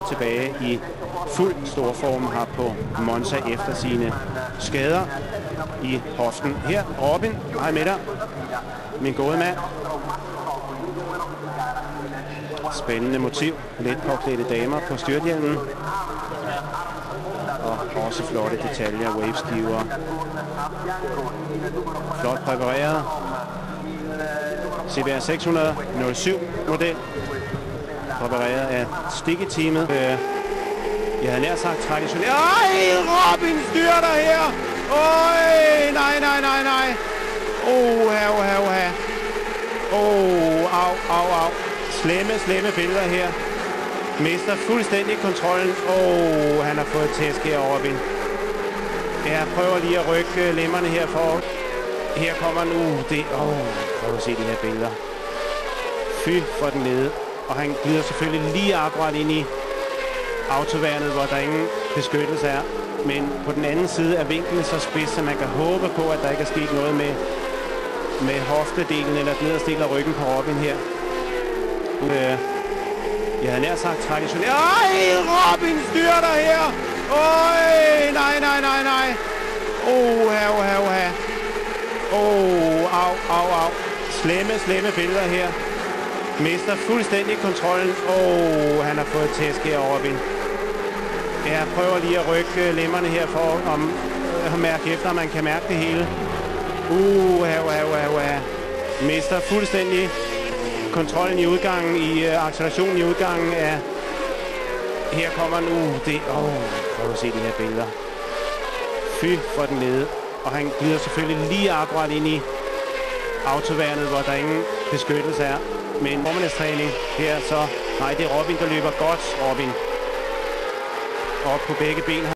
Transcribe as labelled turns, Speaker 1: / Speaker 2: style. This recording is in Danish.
Speaker 1: Tilbage i fuld storform her på Monza efter sine skader i hoften. Her, Robin, hej med dig, min gode mand. Spændende motiv, lidt påklædte damer på styrthjelmen. Og også flotte detaljer, waveskiver. Flot præpareret. CBR 600 07 model. Præpareret af Stikke-teamet. Jeg havde nær sagt traditionelt. Ej, Robin styrter her! Øj, nej. Au. Slemme billeder her. Mister fuldstændig kontrollen. Han har fået tæsk her, Robin. Jeg prøver lige at rykke lemmerne her for. Her kommer nu det. Prøv at se de her billeder. Fy for den nede. Og han glider selvfølgelig lige akkurat ind i autoværnet, hvor der ingen beskyttelse er. Men på den anden side er vinklen så spids, så man kan håbe på, at der ikke er sket noget med hoftedelen eller den nederste del af ryggen på Robin her. Jeg havde nær sagt traditionelt. Ej, Robin styrter her! Øj, nej. Au. Slemme billeder her. Mister fuldstændig kontrollen. Han har fået tæsk her, Robin. Jeg prøver lige at rykke lemmerne her for at mærke efter, man kan mærke det hele. Mister fuldstændig kontrollen i udgangen, i accelerationen i udgangen af. Her kommer nu det. Prøv at se de her billeder. Fy for den nede. Og han glider selvfølgelig lige akkurat ind i autoværnet, hvor der ingen beskyttelse er. Men formiddagstræning her så. Nej, det er Robin, der løber godt. Robin. Op på begge ben.